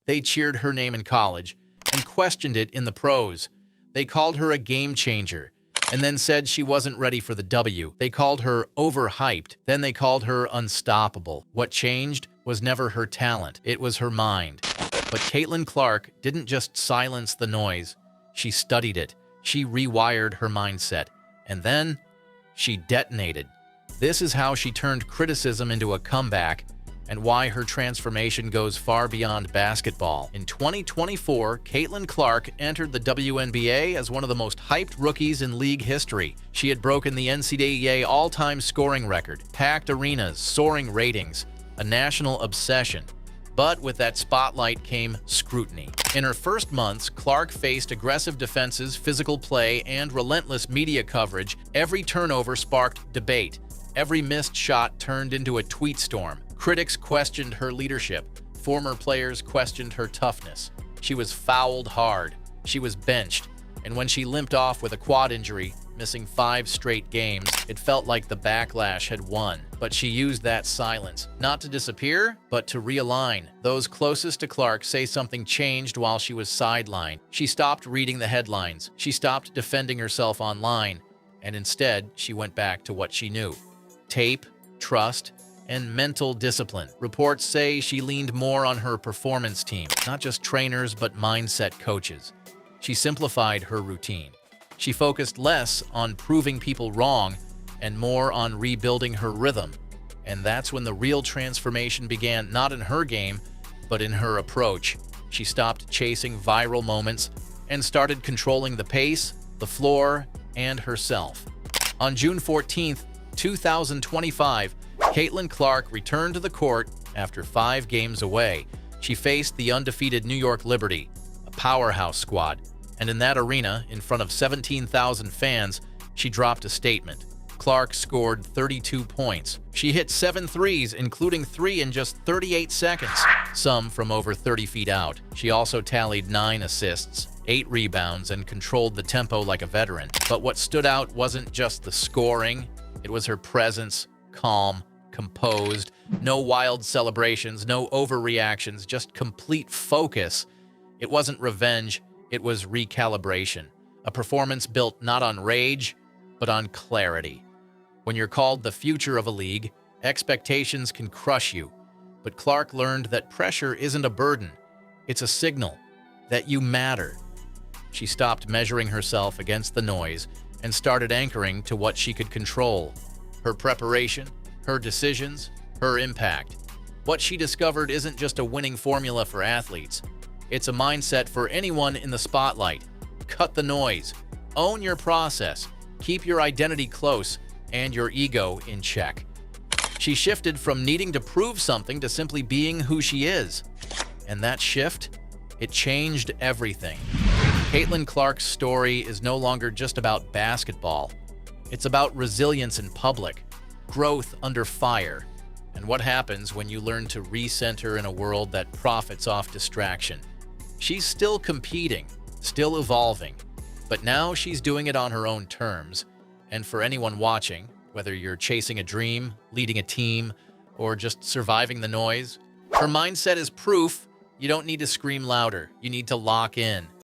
They cheered her name in college and questioned it in the pros. They called her a game changer and then said she wasn't ready for the W. They called her overhyped. Then they called her unstoppable. What changed was never her talent. It was her mind. But Caitlin Clark didn't just silence the noise. She studied it. She rewired her mindset. And then she detonated. This is how she turned criticism into a comeback and why her transformation goes far beyond basketball. In 2024, Caitlin Clark entered the WNBA as one of the most hyped rookies in league history. She had broken the NCAA all-time scoring record, packed arenas, soaring ratings, a national obsession. But with that spotlight came scrutiny. In her first months, Clark faced aggressive defenses, physical play, and relentless media coverage. Every turnover sparked debate. Every missed shot turned into a tweet storm. Critics questioned her leadership. Former players questioned her toughness. She was fouled hard. She was benched. And when she limped off with a quad injury, missing 5 straight games, it felt like the backlash had won. But she used that silence, not to disappear, but to realign. Those closest to Clark say something changed while she was sidelined. She stopped reading the headlines. She stopped defending herself online. And instead, she went back to what she knew: tape, trust, and mental discipline. Reports say she leaned more on her performance team, not just trainers but mindset coaches. She simplified her routine. She focused less on proving people wrong and more on rebuilding her rhythm. And that's when the real transformation began, not in her game, but in her approach. She stopped chasing viral moments and started controlling the pace, the floor, and herself. On June 14th, 2025, Caitlin Clark returned to the court after 5 games away. She faced the undefeated New York Liberty, a powerhouse squad, and in that arena, in front of 17,000 fans, she dropped a statement. Clark scored 32 points. She hit 7 threes, including 3 in just 38 seconds, some from over 30 feet out. She also tallied 9 assists, 8 rebounds, and controlled the tempo like a veteran. But what stood out wasn't just the scoring, it was her presence, calm, composed, no wild celebrations, no overreactions, just complete focus. It wasn't revenge, it was recalibration. A performance built not on rage, but on clarity. When you're called the future of a league, expectations can crush you. But Clark learned that pressure isn't a burden, it's a signal that you matter. She stopped measuring herself against the noise and started anchoring to what she could control: her preparation, her decisions, her impact. What she discovered isn't just a winning formula for athletes. It's a mindset for anyone in the spotlight. Cut the noise. Own your process. Keep your identity close and your ego in check. She shifted from needing to prove something to simply being who she is. And that shift, it changed everything. Caitlin Clark's story is no longer just about basketball. It's about resilience in public, growth under fire, and what happens when you learn to recenter in a world that profits off distraction. She's still competing, still evolving, but now she's doing it on her own terms. And for anyone watching, whether you're chasing a dream, leading a team, or just surviving the noise, her mindset is proof you don't need to scream louder. You need to lock in.